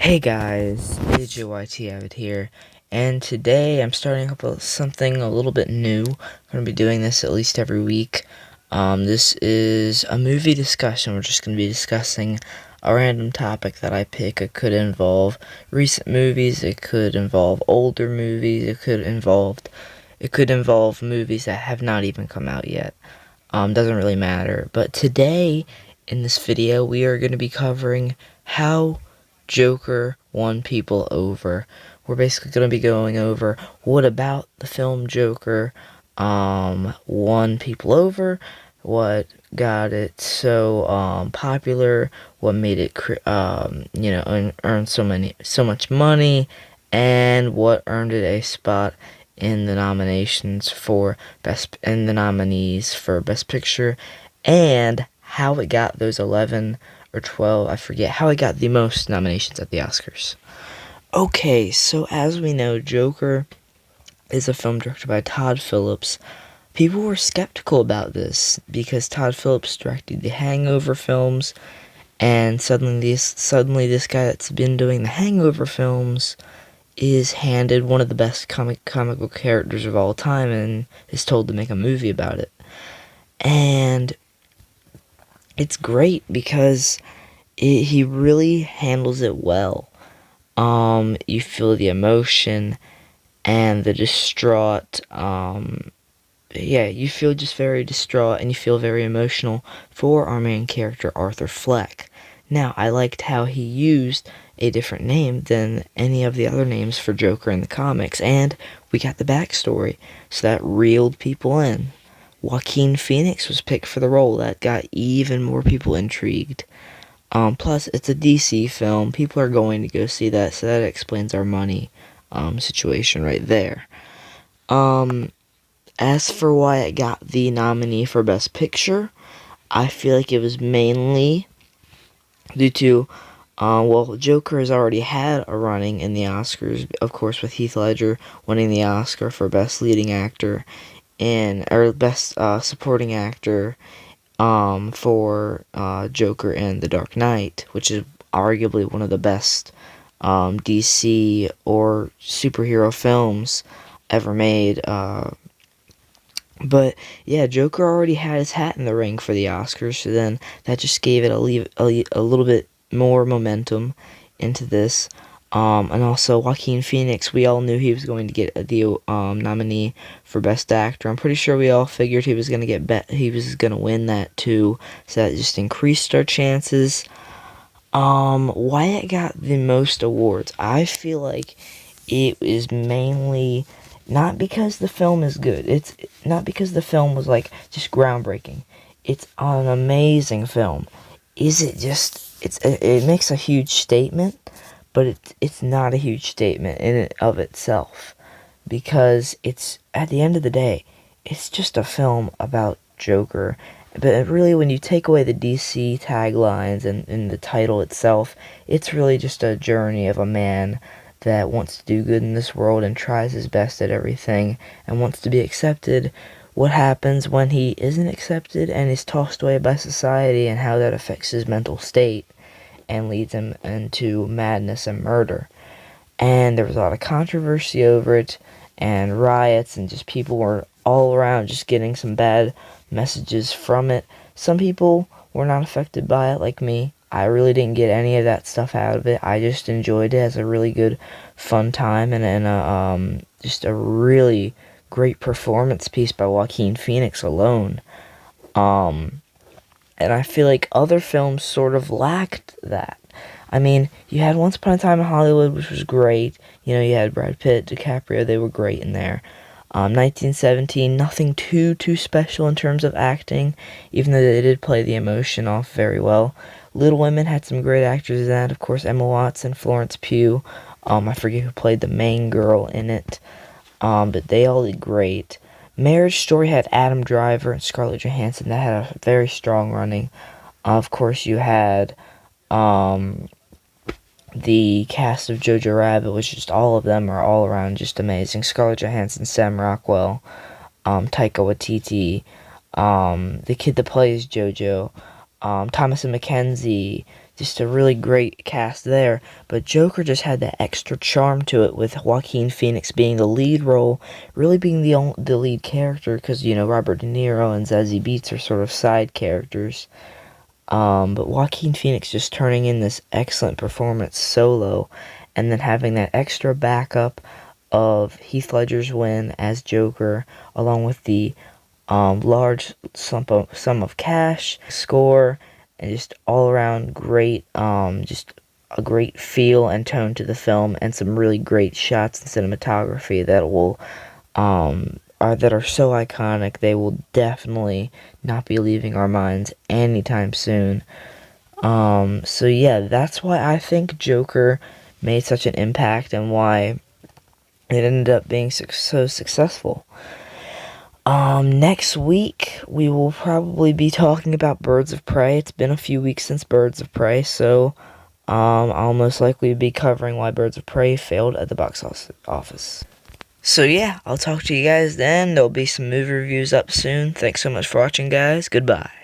Hey guys, it's JYT Avid here, and today I'm starting up with something a little bit new. I'm going to be doing this at least every week. This is a movie discussion. We're just going to be discussing a random topic that I pick. It could involve recent movies, it could involve older movies, it could involve movies that have not even come out yet. Doesn't really matter. But today, in this video, we are going to be covering how Joker won people over. We're basically going to be going over what about the film Joker won people over, what got it so popular, what made it earn so much money, and what earned it a spot in the nominees for Best Picture, and how it got those 11 or 12, I forget, how it got the most nominations at the Oscars. Okay, so as we know, Joker is a film directed by Todd Phillips. People were skeptical about this because Todd Phillips directed the Hangover films, and suddenly this guy that's been doing the Hangover films is handed one of the best comic book characters of all time and is told to make a movie about it. And it's great because he really handles it well. You feel the emotion and the distraught, you feel just very distraught and you feel very emotional for our main character, Arthur Fleck. Now, I liked how he used a different name than any of the other names for Joker in the comics, and we got the backstory, so that reeled people in. Joaquin Phoenix was picked for the role. That got even more people intrigued. Plus, it's a DC film. People are going to go see that, so that explains our money situation right there. As for why it got the nominee for Best Picture, I feel like it was mainly due to, Joker has already had a running in the Oscars, of course, with Heath Ledger winning the Oscar for Best Leading Actor or Best Supporting Actor for Joker and The Dark Knight, which is arguably one of the best DC or superhero films ever made. But yeah, Joker already had his hat in the ring for the Oscars, so then that just gave it a little bit more momentum into this. And also Joaquin Phoenix, we all knew he was going to get the nominee for Best Actor. I'm pretty sure we all figured he was going to win that too, so that just increased our chances. Why it got the most awards? I feel like it is mainly not because the film is good. It's not because the film was like just groundbreaking. It's an amazing film. Is it just it makes a huge statement, but it's not a huge statement in and of itself, because it's, at the end of the day, it's just a film about Joker. But really, when you take away the DC taglines and the title itself, it's really just a journey of a man that wants to do good in this world and tries his best at everything and wants to be accepted. What happens when he isn't accepted and is tossed away by society, and how that affects his mental state and leads him into madness and murder. And there was a lot of controversy over it, and riots, and just people were all around just getting some bad messages from it. Some people were not affected by it, like me. I really didn't get any of that stuff out of it. I just enjoyed it as a really good, fun time, and just a really great performance piece by Joaquin Phoenix alone. And I feel like other films sort of lacked that. I mean, you had Once Upon a Time in Hollywood, which was great. You know, you had Brad Pitt, DiCaprio, they were great in there. 1917, nothing too special in terms of acting, even though they did play the emotion off very well. Little Women had some great actors in that, of course, Emma Watson, Florence Pugh. I forget who played the main girl in it, but they all did great. Marriage Story had Adam Driver and Scarlett Johansson. That had a very strong running. Of course, you had the cast of Jojo Rabbit, which just all of them are all around just amazing. Scarlett Johansson, Sam Rockwell, Taika Waititi, the kid that plays Jojo, Thomasin McKenzie, just a really great cast there. But Joker just had that extra charm to it, with Joaquin Phoenix being the lead role, really being the lead character, because, you know, Robert De Niro and Zazie Beetz are sort of side characters. But Joaquin Phoenix just turning in this excellent performance solo, and then having that extra backup of Heath Ledger's win as Joker, along with the large sum of cash, score, and just all around great, just a great feel and tone to the film, and some really great shots and cinematography that will, that are so iconic. They will definitely not be leaving our minds anytime soon. So yeah, that's why I think Joker made such an impact, and why it ended up being so successful. Next week, we will probably be talking about Birds of Prey. It's been a few weeks since Birds of Prey, so, I'll most likely be covering why Birds of Prey failed at the box office. So yeah, I'll talk to you guys then. There'll be some movie reviews up soon. Thanks so much for watching, guys. Goodbye.